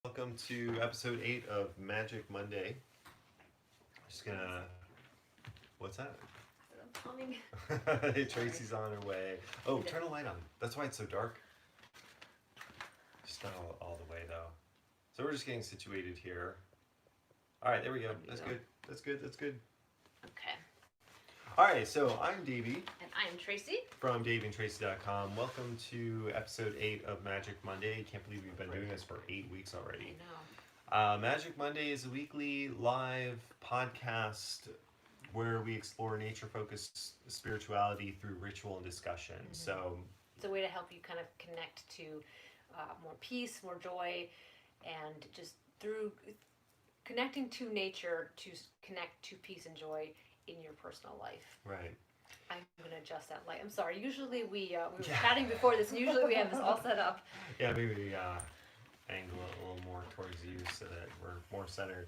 Welcome to episode 8 of Magick Monday. Just gonna. What's that? Humming. Tracy's on her way. Oh, turn the light on. That's why it's so dark. Just not all the way though. So we're just getting situated here. Alright, there we go. That's good. That's good. That's good. Okay. Alright, so I'm Davy. And I'm Tracy. From DavyandTracy.com. Welcome to episode 8 of Magick Monday. Can't believe we've been doing this for 8 weeks already. I know. Magick Monday is a weekly live podcast where we explore nature-focused spirituality through ritual and discussion. Mm-hmm. So it's a way to help you kind of connect to more peace, more joy, and just through connecting to nature to connect to peace and joy in your personal life. Right. I'm going to adjust that light. I'm sorry. Usually we were chatting before this, and usually we have this all set up. Yeah, maybe angle it a little more towards you so that we're more centered.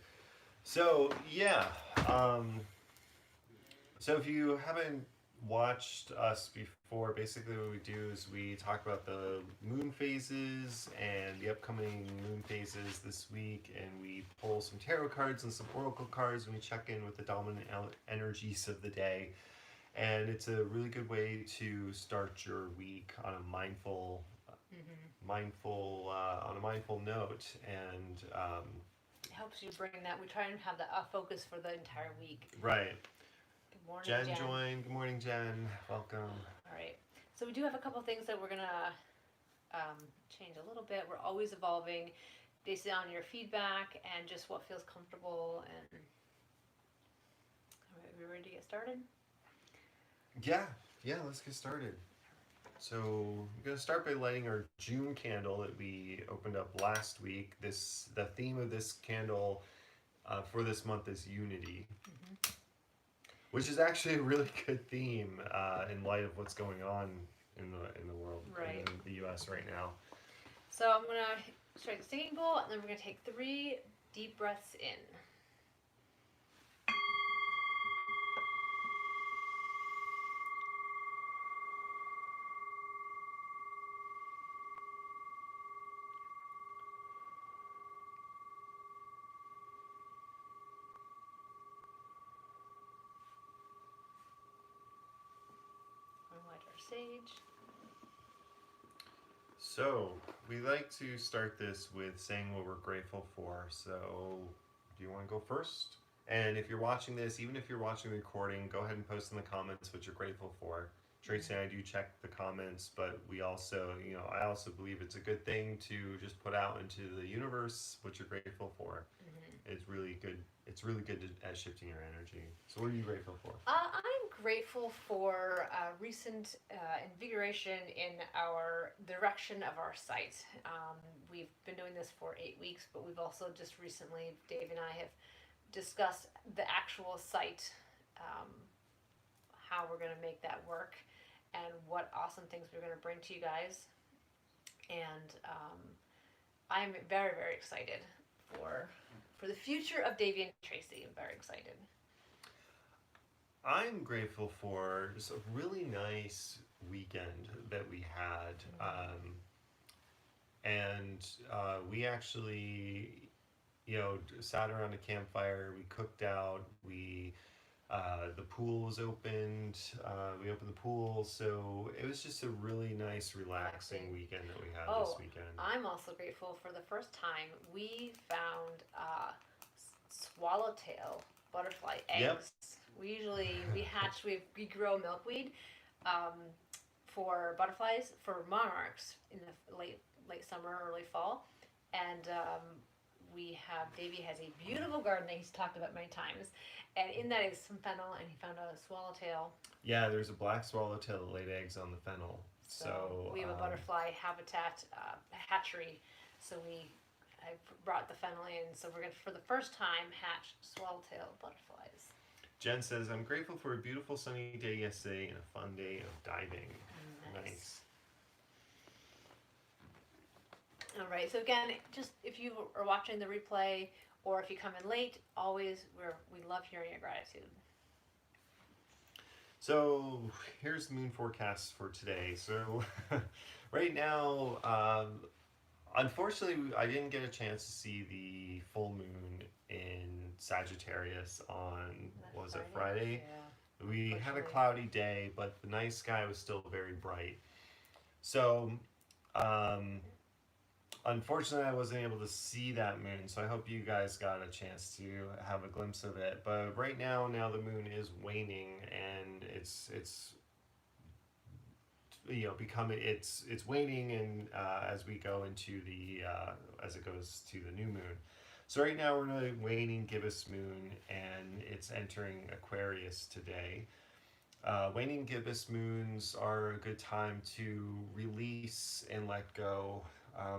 So, yeah. So if you haven't watched us before, basically what we do is we talk about the moon phases and the upcoming moon phases this week, and we pull some tarot cards and some oracle cards, and we check in with the dominant energies of the day. And it's a really good way to start your week on a mindful note, and it helps you bring that. We try and have that focus for the entire week. Right. Good morning, Jen Jen. joined. Good morning, Jen. Welcome. All right. So we do have a couple things that we're gonna change a little bit. We're always evolving based on your feedback and just what feels comfortable. And all right, we ready to get started? Yeah, let's get started. So I'm going to start by lighting our June candle that we opened up last week. The theme of this candle for this month is unity, which is actually a really good theme in light of what's going on in the world, right, in the U.S. right now. So I'm going to strike the singing bowl, and then we're going to take 3 deep breaths in. Light our sage. So we like to start this with saying what we're grateful for. So do you want to go first? And if you're watching this, even if you're watching the recording, go ahead and post in the comments what you're grateful for. Tracy and I do check the comments, but we also, I also believe it's a good thing to just put out into the universe what you're grateful for. It's really good. It's really good at shifting your energy. So what are you grateful for? I'm grateful for recent invigoration in our direction of our site. We've been doing this for 8 weeks, but we've also just recently, Dave and I have discussed the actual site, how we're going to make that work, and what awesome things we're going to bring to you guys. And I'm very, very excited for the future of Davy and Tracy. I'm very excited. I'm grateful for just a really nice weekend that we had. And we actually, sat around a campfire, we cooked out, the pool was opened, we opened the pool, so it was just a really nice, relaxing weekend that we had this weekend. I'm also grateful for the first time we found swallowtail butterfly eggs. Yep. We grow milkweed for butterflies, for monarchs in the late summer, early fall, and Davy has a beautiful garden that he's talked about many times, and in that is some fennel, and he found a swallowtail. Yeah, there's a black swallowtail that laid eggs on the fennel. So we have a butterfly habitat hatchery, so I brought the fennel in, so we're going to, for the first time, hatch swallowtail butterflies. Jen says, I'm grateful for a beautiful sunny day yesterday and a fun day of diving. Nice. All right, so again, just if you are watching the replay or if you come in late, always we love hearing your gratitude. So here's the moon forecast for today. So right now, Unfortunately, I didn't get a chance to see the full moon in Sagittarius on, That what was it, Friday? Friday? Yeah, We had a unfortunately. cloudy day, but the night sky was still very bright. So, um, unfortunately, I wasn't able to see that moon. So I hope you guys got a chance to have a glimpse of it. But right now the moon is waning, and it's becoming it's waning, and as we go into the as it goes to the new moon. So right now we're in a waning gibbous moon, and it's entering Aquarius today. Waning gibbous moons are a good time to release and let go.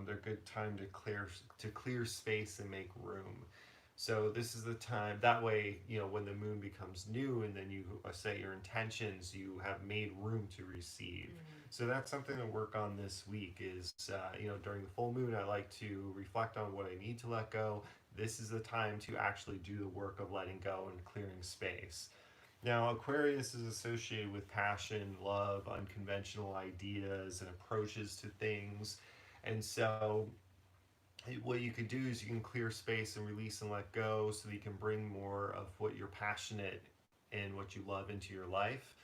They're a good time to clear space and make room. So this is the time. That way, when the moon becomes new, and then you set your intentions, you have made room to receive. Mm-hmm. So that's something to work on this week. Is during the full moon, I like to reflect on what I need to let go. This is the time to actually do the work of letting go and clearing space. Now, Aquarius is associated with passion, love, unconventional ideas, and approaches to things. And so, what you could do is you can clear space and release and let go so that you can bring more of what you're passionate and what you love into your life.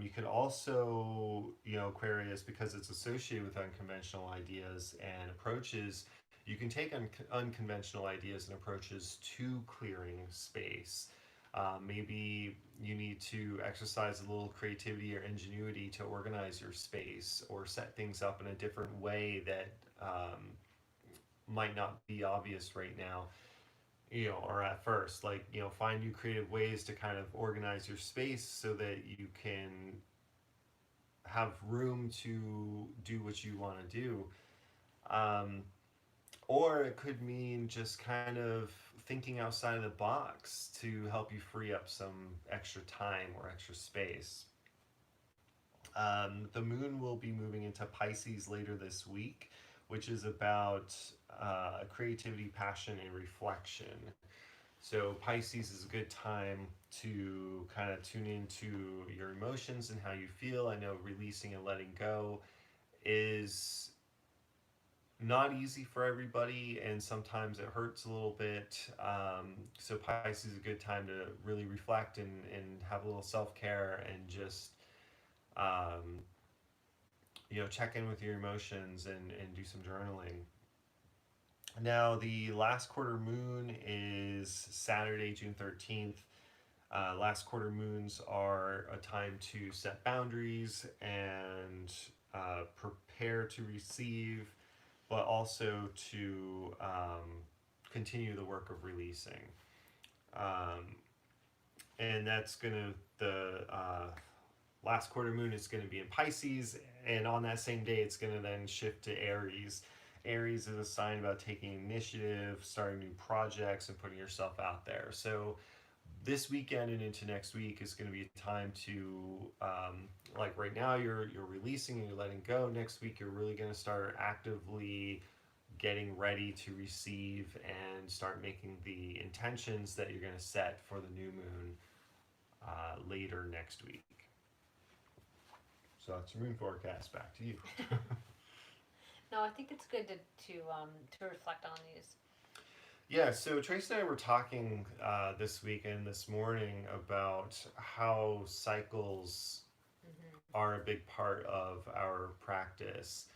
You can also, Aquarius, because it's associated with unconventional ideas and approaches, you can take unconventional ideas and approaches to clearing space. Maybe you need to exercise a little creativity or ingenuity to organize your space or set things up in a different way that might not be obvious right now, or at first. Like, find new creative ways to kind of organize your space so that you can have room to do what you want to do. Um, or it could mean just kind of thinking outside of the box to help you free up some extra time or extra space. The moon will be moving into Pisces later this week, which is about creativity, passion, and reflection. So, Pisces is a good time to kind of tune into your emotions and how you feel. I know releasing and letting go is not easy for everybody, and sometimes it hurts a little bit. So Pisces is a good time to really reflect and have a little self-care and just um, check in with your emotions and do some journaling. Now the last quarter moon is Saturday, June 13th. Last quarter moons are a time to set boundaries and prepare to receive, but also to continue the work of releasing. Um, and that's gonna the last quarter moon is going to be in Pisces, and on that same day, it's going to then shift to Aries. Aries is a sign about taking initiative, starting new projects, and putting yourself out there. So this weekend and into next week is going to be a time to like right now you're releasing and you're letting go. Next week you're really going to start actively getting ready to receive and start making the intentions that you're going to set for the new moon later next week. So that's your moon forecast. Back to you. No, I think it's good to reflect on these. Yeah, so Tracy and I were talking this week and this morning about how cycles Mm-hmm. are a big part of our practice.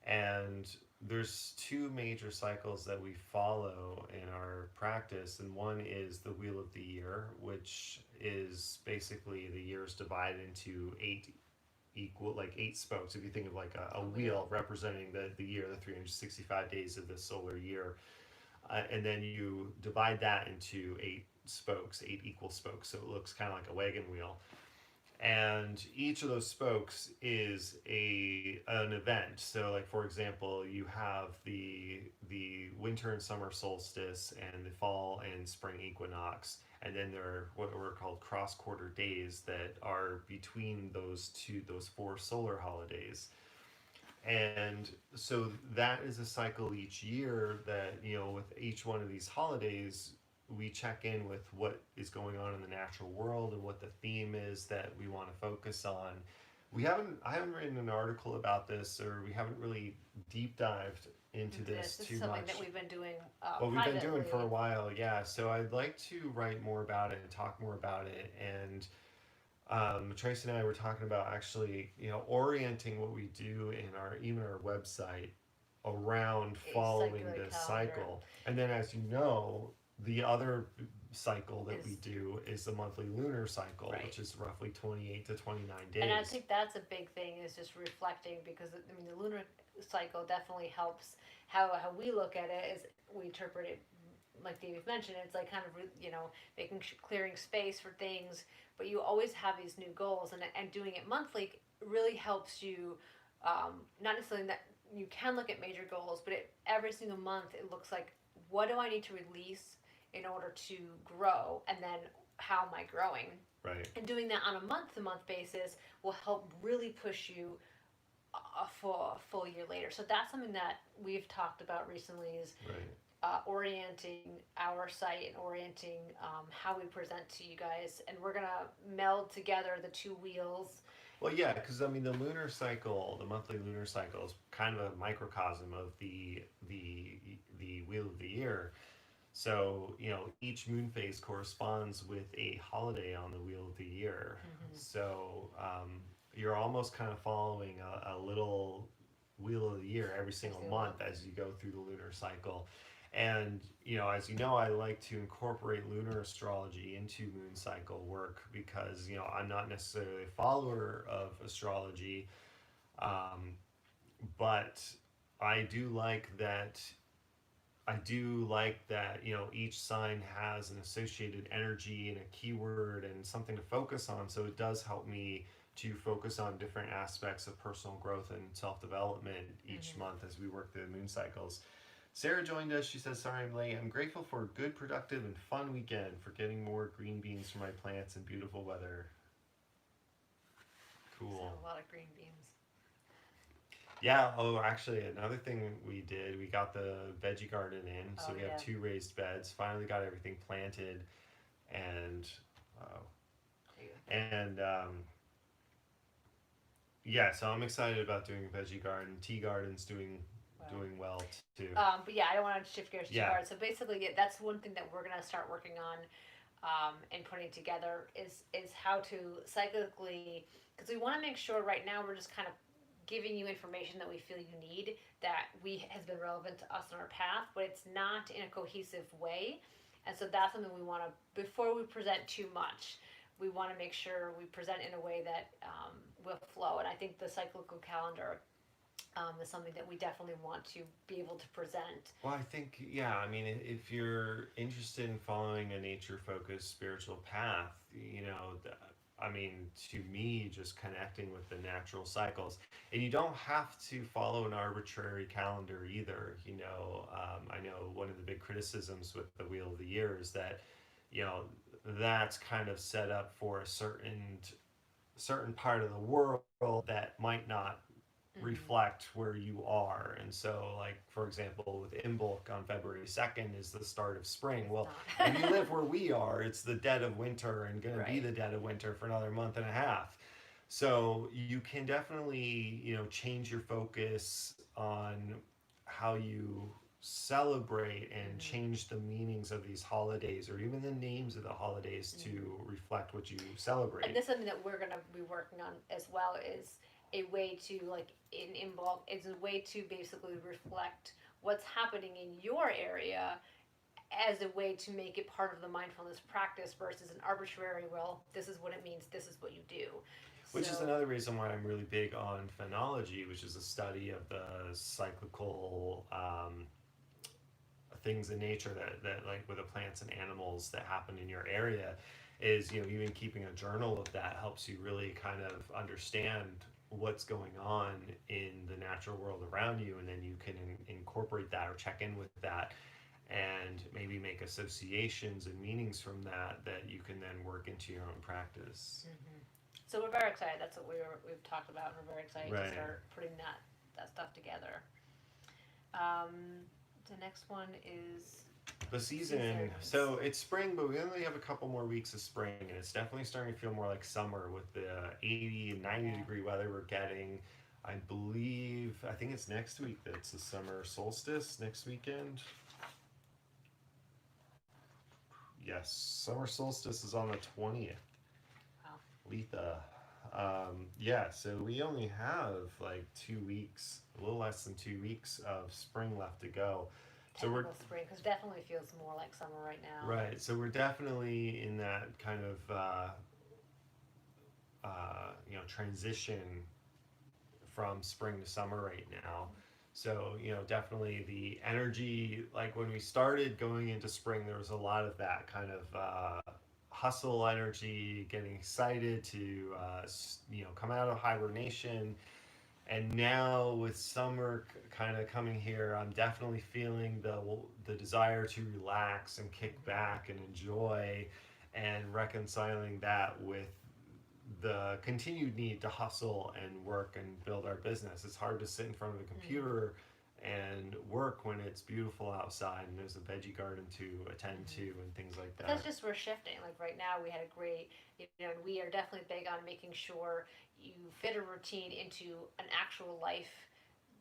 And there's two major cycles that we follow in our practice, and one is the wheel of the year, which is basically the years divided into eight spokes. If you think of like a wheel representing the year, the 365 days of the solar year, and then you divide that into eight equal spokes, so it looks kind of like a wagon wheel. And each of those spokes is an event. So, like for example, you have the winter and summer solstice, and the fall and spring equinox, and then there are what were called cross quarter days that are between those four solar holidays. And so that is a cycle each year that, with each one of these holidays, we check in with what is going on in the natural world and what the theme is that we want to focus on. I haven't written an article about this, or we haven't really deep dived into this This too is something much. that we've been doing Well, we've been doing for a privately. while, yeah. So I'd like to write more about it and talk more about it. And Tracy and I were talking about actually, orienting what we do in our even our website around A following circular this calendar cycle. And then, as you know, the other cycle that we is do is the monthly lunar cycle, right. which is roughly 28 to 29 And I days. think that's a big thing is just reflecting because I mean the lunar cycle definitely helps how we look at it is we interpret it like David mentioned it's like kind of making clearing space for things but you always have these new goals and doing it monthly really helps you not necessarily that you can look at major goals but every single month it looks like what do I need to release in order to grow and then how am I growing Right, and doing that on a month to month basis will help really push you a full year later. So that's something that we've talked about recently is right. orienting our site and orienting how we present to you guys. And we're going to meld together the two wheels. Well, yeah, because I mean, the lunar cycle, the monthly lunar cycle, is kind of a microcosm of the wheel of the year. So, each moon phase corresponds with a holiday on the wheel of the year. Mm-hmm. So, you're almost kind of following a little wheel of the year every Every single single month month. as you go through the lunar cycle. And, as you know, I like to incorporate lunar astrology into moon cycle work because, I'm not necessarily a follower of astrology, um, but I do like that each sign has an associated energy and a keyword and something to focus on. So it does help me to focus on different aspects of personal growth and self development each Mm-hmm. month as we work through the moon cycles. Sarah joined us. She says, "Sorry I'm late. I'm grateful for a good, productive, and fun weekend for getting more green beans for my plants and beautiful weather." So Cool. a lot of green beans. Yeah, oh, actually, another thing we did, we got the veggie garden in. So Oh, we have yeah. 2 raised beds. Finally got everything planted. And, uh, There you and, yeah, so I'm excited about doing a veggie garden. Tea garden's doing, go. Wow. doing well too. But yeah, I don't want to shift gears too Yeah, hard. So basically, yeah, that's one thing that we're gonna start working on and putting together is how to cyclically because we want to make sure right now we're just kind of giving you information that we feel you need that we has been relevant to us on our path, but it's not in a cohesive way. And so that's something we want to before we present too much. We want to make sure we present in a way that will flow. And I think the cyclical calendar is something that we definitely want to be able to present. well, I think, yeah, I mean, if you're interested in following a nature focused spiritual path, I mean, to me, just connecting with the natural cycles. And you don't have to follow an arbitrary calendar either. I know one of the big criticisms with the Wheel of the Year is that, you know, that's kind of set up for a certain part of the world that might not Mm-hmm. reflect where you are. And so, like, for example, with Imbolc on February 2nd is the start of spring. It's Well, if you not. live where we are, it's the dead of winter and going to be Right. the dead of winter for another month and a half. So you can definitely, change your focus on how you celebrate and Mm-hmm. change the meanings of these holidays or even the names of the holidays Mm-hmm. to reflect what you And celebrate. this is something that we're gonna be working on as well is a way to like in bulk is a way to basically reflect what's happening in your area as a way to make it part of the mindfulness practice versus an arbitrary well this is what it means this is what you do Which is so another reason why I'm really big on phenology, which is a study of the cyclical things in nature that like with the plants and animals that happen in your area is even keeping a journal of that helps you really kind of understand what's going on in the natural world around you, and then you can incorporate that or check in with that and maybe make associations and meanings from that you can then work into your own practice. mm-hmm. So we're very excited that's what we've talked about and we're very excited to Right. start putting that stuff together the next one is The season, seasons. so it's spring, but we only have a couple more weeks of spring, and it's definitely starting to feel more like summer with the 80 and 90 Yeah. degree weather we're getting. I think it's next week that's the summer solstice, next weekend. Yes, summer solstice is on the 20th. Wow. Letha. Yeah, so we only have like 2 weeks, a little less than 2 weeks of spring left to go. So we're Technical spring, because definitely feels more like summer right now. right. So we're definitely in that kind of transition from spring to summer right now. So, definitely the energy, like when we started going into spring, there was a lot of that kind of hustle energy, getting excited to, come out of hibernation. And now with summer kind of coming here, I'm definitely feeling the desire to relax and kick back and enjoy, and reconciling that with the continued need to hustle and work and build our business. It's hard to sit in front of a computer and work when it's beautiful outside and there's a veggie garden to attend to and things like that. That's just, we're shifting. Like right now, we had a great, and we are definitely big on making sure you fit a routine into an actual life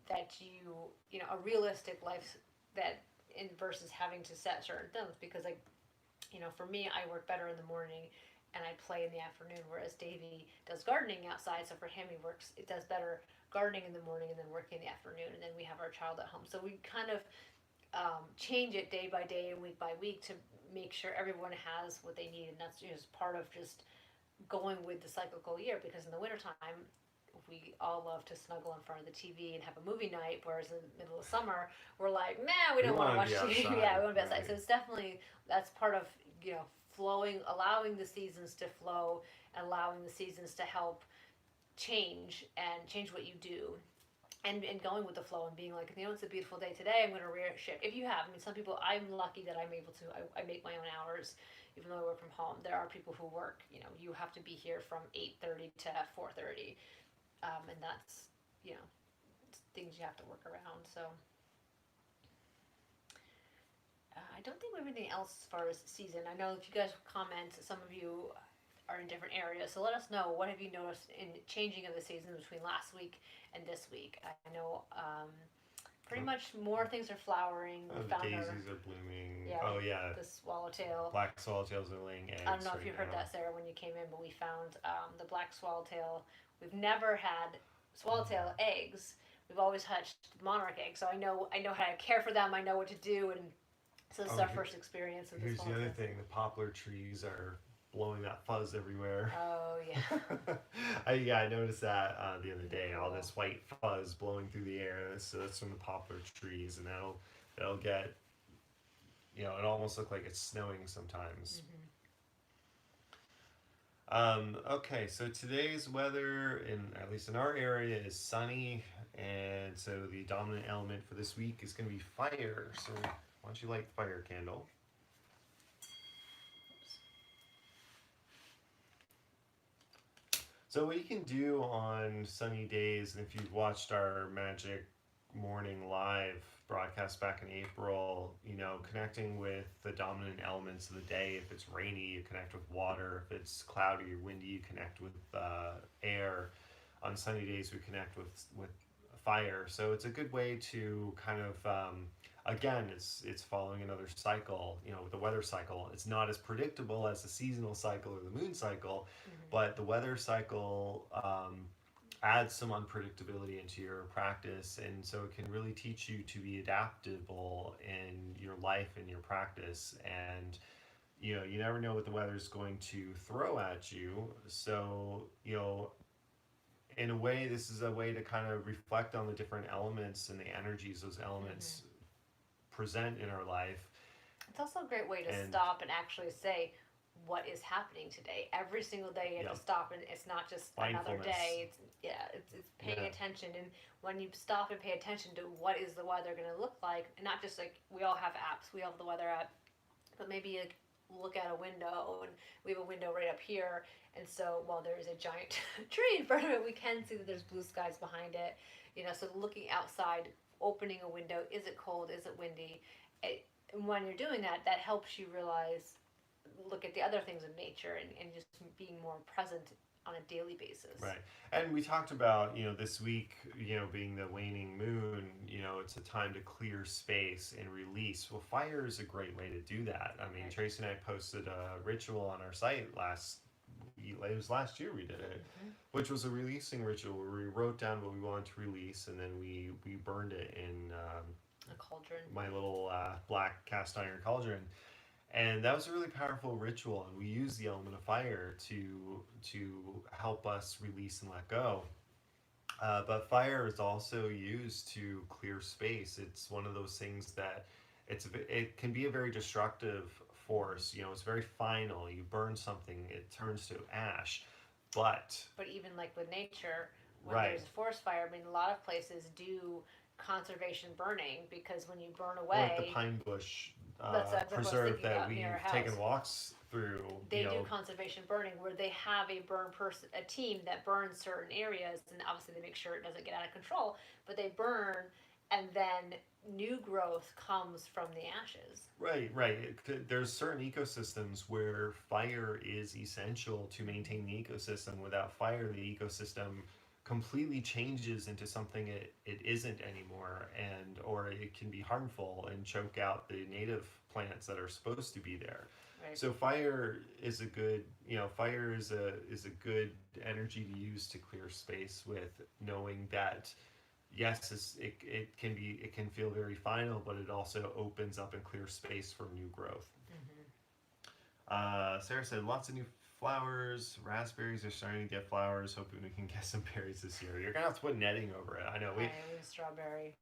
that a realistic life that in versus having to set certain things. Because like, for me, I work better in the morning and I play in the afternoon, whereas Davy does gardening outside. So for him, it does better gardening in the morning and then working in the afternoon. And then we have our child at home. So we kind of change it day by day and week by week to make sure everyone has what they need. And that's just part of just going with the cyclical year, because in the wintertime, we all love to snuggle in front of the TV and have a movie night, whereas in the middle of summer, we're like, nah, we don't want to watch TV. Yeah, we want to be outside. So it's definitely, that's part of, flowing, allowing the seasons to flow, and allowing the seasons to help change what you do. And going with the flow and being like, it's a beautiful day today, I'm going to shift. If you have, some people, I'm lucky that I'm able to, I make my own hours, even though I work from home. There are people who work, you have to be here from 8:30 to 4:30. And that's, things you have to work around. So I don't think we have anything else as far as season. I know if you guys comment, some of you are in different areas, so let us know, what have you noticed in changing of the season between last week and this week. I know pretty much more things are flowering. The daisies are blooming. Yeah. The swallowtail. Black swallowtails are laying eggs. I don't know if you heard that, Sarah, when you came in, but we found the black swallowtail. We've never had swallowtail eggs. We've always hatched monarch eggs, so I know how to care for them. I know what to do, and so this is our first experience with this. Here's the other thing: the poplar trees are blowing that fuzz everywhere. Oh yeah. I noticed that the other day. All this white fuzz blowing through the air. So that's from the poplar trees, and that'll get. It almost looks like it's snowing sometimes. Okay, so today's weather, at least in our area, is sunny, and so the dominant element for this week is going to be fire. So why don't you light the fire candle? So what you can do on sunny days, and if you've watched our Magick Morning Live broadcast back in April, connecting with the dominant elements of the day. If it's rainy, you connect with water. If it's cloudy or windy, you connect with air. On sunny days, we connect with fire. So it's a good way to kind of, again, it's following another cycle, with the weather cycle. It's not as predictable as the seasonal cycle or the moon cycle, but the weather cycle adds some unpredictability into your practice, and so it can really teach you to be adaptable in your life and your practice. And you never know what the weather's going to throw at you. So in a way, this is a way to kind of reflect on the different elements and the energies those elements present in our life. It's also a great way to stop and actually say, what is happening today? Every single day you have to stop, and it's not just another day. It's paying attention, and when you stop and pay attention to what is the weather going to look like, and not just like, we all have apps, we have the weather app, but maybe you look out a window, and we have a window right up here, and so while there is a giant tree in front of it, we can see that there's blue skies behind it. So looking outside, opening a window, is it cold, is it windy? And when you're doing that, that helps you realize, look at the other things in nature, and just being more present on a daily basis. Right. And we talked about, this week, being the waning moon, it's a time to clear space and release. Well, fire is a great way to do that. I mean, Right. Tracy and I posted a ritual on our site it was last year we did it, which was a releasing ritual where we wrote down what we wanted to release, and then we burned it in A cauldron. my little black cast iron cauldron. And that was a really powerful ritual, and we use the element of fire to help us release and let go. But fire is also used to clear space. It's one of those things that it can be a very destructive force. It's very final. You burn something, it turns to ash. But even like with nature, when right, there's a forest fire, I mean, a lot of places do conservation burning, because when you burn or like the away, pine bush that's what I was preserve thinking that about we've near our house. taken walks through. They do conservation burning, where they have a team that burns certain areas, and obviously they make sure it doesn't get out of control. But they burn, and then new growth comes from the ashes. Right, right. There's certain ecosystems where fire is essential to maintain the ecosystem. Without fire, the ecosystem completely changes into something it isn't anymore, and or it can be harmful and choke out the native plants that are supposed to be there. Right. So fire is a good, fire is a good energy to use to clear space with, knowing that yes, it can feel very final, but it also opens up and clears space for new growth. Sarah said lots of new flowers. Raspberries are starting to get flowers. Hoping we can get some berries this year. You're gonna have to put netting over it. I know we have strawberry.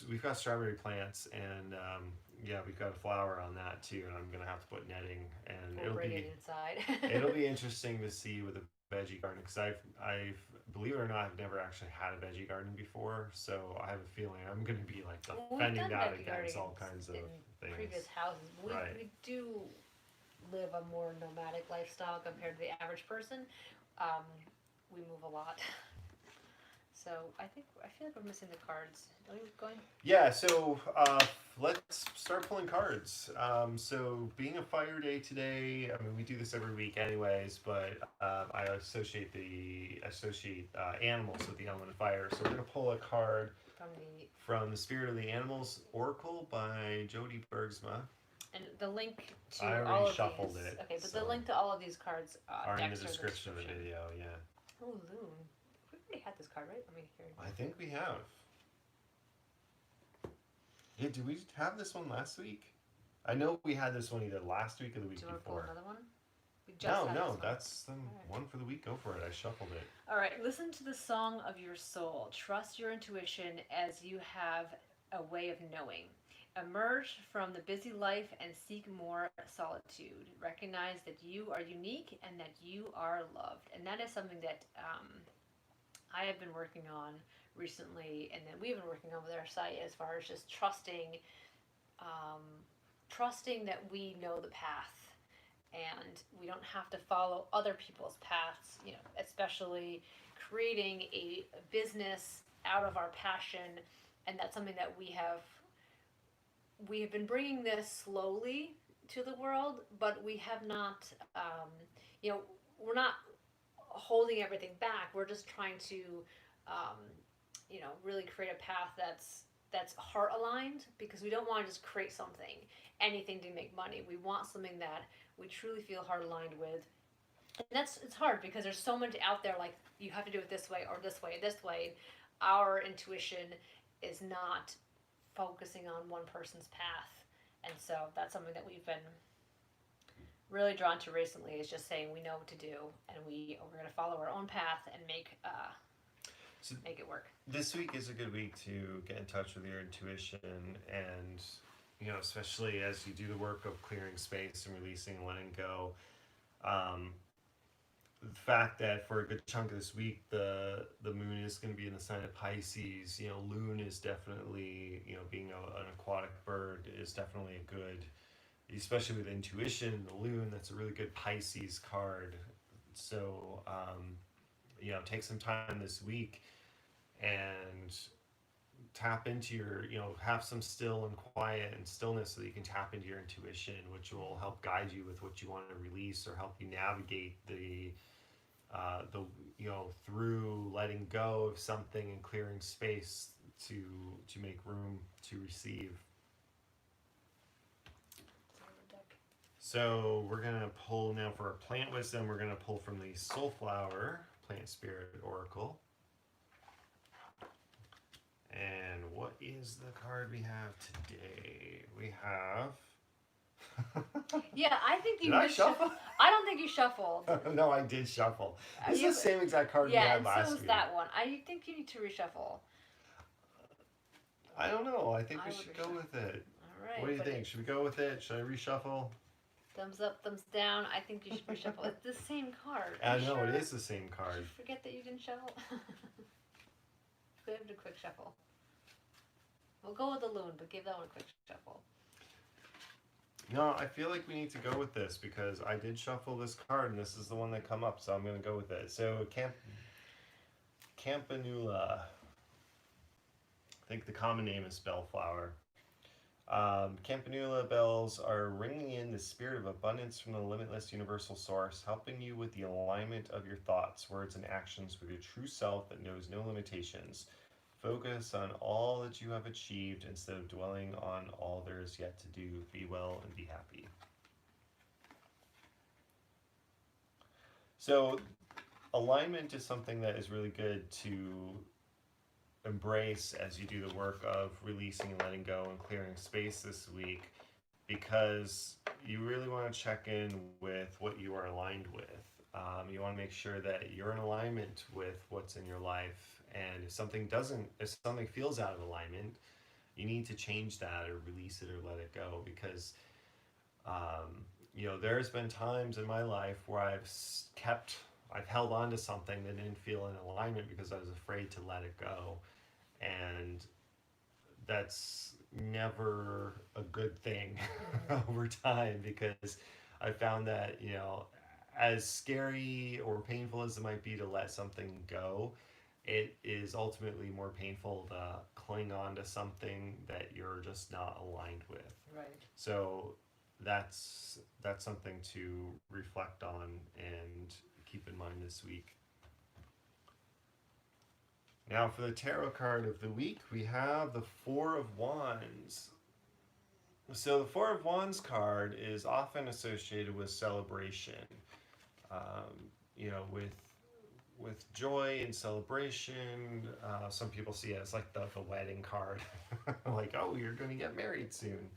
we've got strawberry plants, and yeah, we've got a flower on that too. And I'm gonna have to put netting, and we'll bring it inside. It'll be interesting to see with a veggie garden, because I've believe it or not, I've never actually had a veggie garden before, so I have a feeling I'm going to be like defending that against all kinds of things. Previous houses, we do live a more nomadic lifestyle compared to the average person. We move a lot. So I feel like we're missing the cards. Are we going? Yeah, so let's start pulling cards. So being a fire day today, I mean, we do this every week anyways, but I associate animals with the element of fire. So we're going to pull a card from the Spirit of the Animals Oracle by Jody Bergsma. And the link to I all of shuffled these. it. Okay, but the link to all of these cards are in the description of the video, yeah. Oh, Loon. We already had this card, right? Let me hear it. I think we have. Yeah, did we have this one last week? I know we had this one either last week or the week before. Do you want to pull another one? That's the one for the week. Go for it. I shuffled it. All right. Listen to the song of your soul. Trust your intuition, as you have a way of knowing. Emerge from the busy life and seek more solitude. Recognize that you are unique and that you are loved. And that is something that I have been working on recently, and then we've been working on with our site, as far as just trusting that we know the path, and we don't have to follow other people's paths, especially creating a business out of our passion. And that's something that we have been bringing this slowly to the world, but we have not, we're not holding everything back. We're just trying to, really create a path that's heart aligned, because we don't want to just create anything to make money. We want something that we truly feel heart aligned with. And it's hard, because there's so much out there, like, you have to do it this way or this way, this way. Our intuition is not focusing on one person's path. And so that's something that we've been really drawn to recently, is just saying we know what to do, and we're going to follow our own path and make it work. This week is a good week to get in touch with your intuition, and especially as you do the work of clearing space and releasing and letting go. The fact that for a good chunk of this week the moon is going to be in the sign of Pisces. Loon is definitely, being an aquatic bird, is definitely a good, especially with intuition, the Loon, that's a really good Pisces card. So take some time this week and tap into your, have some still and quiet and stillness, so that you can tap into your intuition, which will help guide you with what you want to release, or help you navigate the the through letting go of something and clearing space to make room to receive. So we're gonna pull now for our plant wisdom. We're gonna pull from the Soulflower Plant Spirit Oracle. And what is the card we have today? We have. Yeah, I think you Did I shuffle? I don't think you shuffled. No, I did shuffle. This is the same exact card we had last week. Yeah, and so was that one. I think you need to reshuffle. I don't know. I think we should go with it. All right. What do you think? Should we go with it? Should I reshuffle? Thumbs up, thumbs down. I think you should reshuffle. It's the same card. I know, it is the same card. Did you forget that you didn't shuffle? Give it a quick shuffle. We'll go with the Loon, but give that one a quick shuffle. No, I feel like we need to go with this because I did shuffle this card and this is the one that come up, so I'm going to go with it. So, Campanula. I think the common name is bellflower. Campanula bells are ringing in the spirit of abundance from the limitless universal source, helping you with the alignment of your thoughts, words, and actions with your true self that knows no limitations. Focus on all that you have achieved instead of dwelling on all there is yet to do. Be well and be happy. So, alignment is something that is really good to embrace as you do the work of releasing and letting go and clearing space this week, because you really want to check in with what you are aligned with. You want to make sure that you're in alignment with what's in your life, and if something feels out of alignment, you need to change that or release it or let it go, because there's been times in my life where I've held on to something that didn't feel in alignment because I was afraid to let it go. And that's never a good thing over time, because I found that, as scary or painful as it might be to let something go, it is ultimately more painful to cling on to something that you're just not aligned with. Right. So that's something to reflect on and keep in mind this week. Now for the tarot card of the week, we have the Four of Wands. So the Four of Wands card is often associated with celebration, with joy and celebration. Some people see it as like the wedding card, like, oh, you're going to get married soon.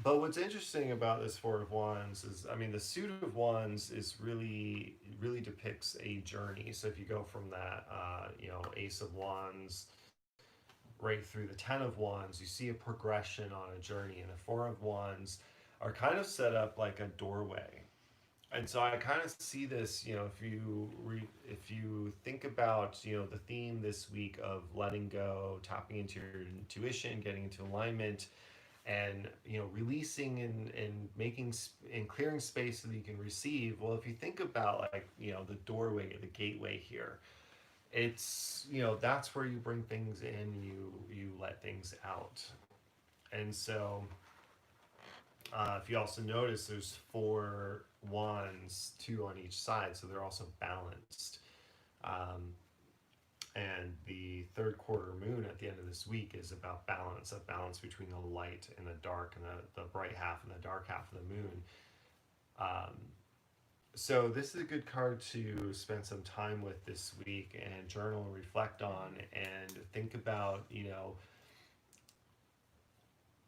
But what's interesting about this Four of Wands is, the suit of Wands is really depicts a journey. So if you go from that, Ace of Wands right through the Ten of Wands, you see a progression on a journey. And the Four of Wands are kind of set up like a doorway. And so I kind of see this, if you think about, the theme this week of letting go, tapping into your intuition, getting into alignment, and releasing and making and clearing space so that you can receive. Well, if you think about the doorway, the gateway here, it's that's where you bring things in, you let things out. And so if you also notice, there's 4 wands, 2 on each side, so they're also balanced. And the third quarter moon at the end of this week is about balance, a balance between the light and the dark, and the bright half and the dark half of the moon. So this is a good card to spend some time with this week and journal and reflect on and think about,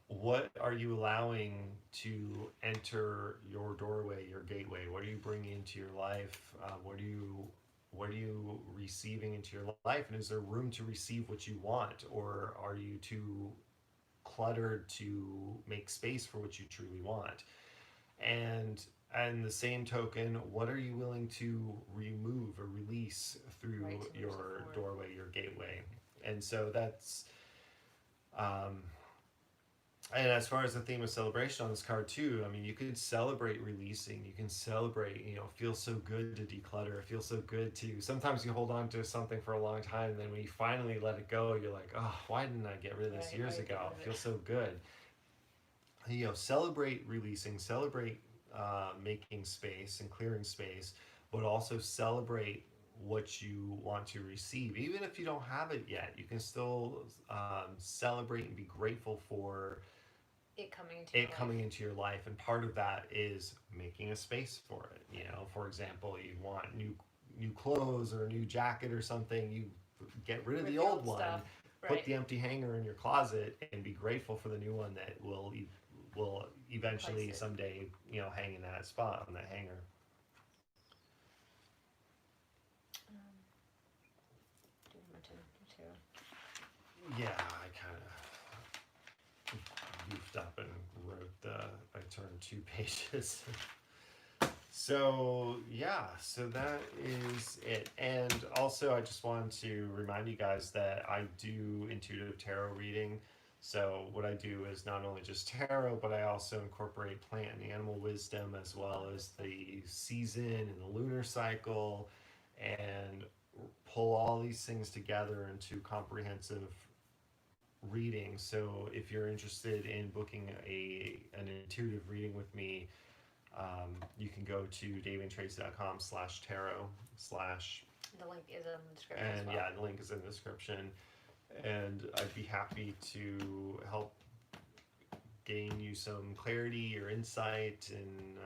what are you allowing to enter your doorway, your gateway? What are you bringing into your life? What are you receiving into your life? And is there room to receive what you want? Or are you too cluttered to make space for what you truly want? And the same token, what are you willing to remove or release through your doorway, your gateway? And so that's... and as far as the theme of celebration on this card too, you could celebrate releasing. You can celebrate, it feels so good to declutter. It feels so good to, sometimes you hold on to something for a long time, and then when you finally let it go, you're like, oh, why didn't I get rid of this years ago? It feels so good. Celebrate releasing, celebrate making space and clearing space, but also celebrate what you want to receive. Even if you don't have it yet, you can still celebrate and be grateful for it coming into your life. And part of that is making a space for it. You know, for example, you want new clothes or a new jacket or something, you get rid of the old one, stuff. put Right. the empty hanger in your closet, and be grateful for the new one that will eventually Replace it. someday, you know, hang in that spot on that hanger. Do you want to? Yeah, I kind of goofed up and I turned 2 pages. So yeah, so that is it. And also, I just wanted to remind you guys that I do intuitive tarot reading. So what I do is not only just tarot, but I also incorporate plant and animal wisdom, as well as the season and the lunar cycle, and pull all these things together into comprehensive reading. So if you're interested in booking an intuitive reading with me, you can go to davyandtracy.com/tarot/ The link is in the description as and well. yeah, the link is in the description. And I'd be happy to help gain you some clarity or insight, and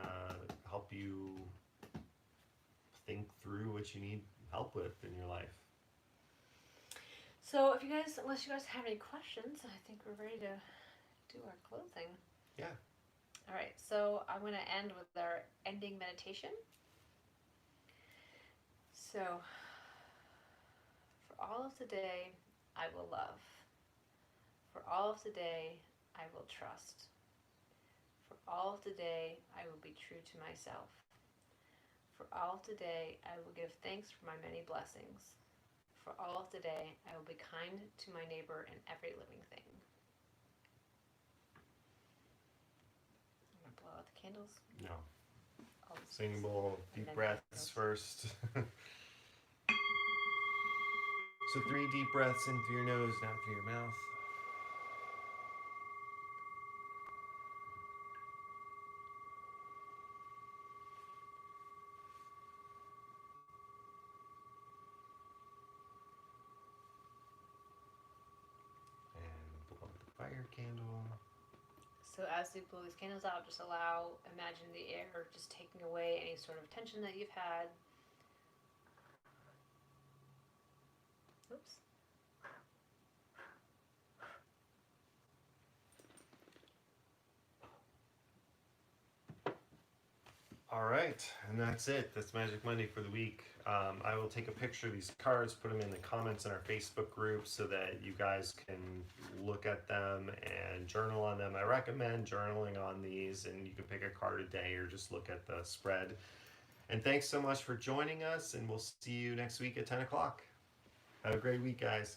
help you think through what you need help with in your life. So if you guys, unless you guys have any questions, I think we're ready to do our closing. Yeah. All right, so I'm going to end with our ending meditation. So, for all of today, I will love. For all of today, I will trust. For all of today, I will be true to myself. For all of today, I will give thanks for my many blessings. For all of today, I will be kind to my neighbor and every living thing. I'm going to blow out the candles. No. All this Single And deep then breaths candles. first. So 3 deep breaths in through your nose, and out through your mouth. And blow out the fire candle. So as we blow these candles out, just imagine the air just taking away any sort of tension that you've had. Oops. All right, and that's it. That's Magick Monday for the week. I will take a picture of these cards, put them in the comments in our Facebook group so that you guys can look at them and journal on them. I recommend journaling on these, and you can pick a card a day or just look at the spread. And thanks so much for joining us, and we'll see you next week at 10 o'clock. Have a great week, guys.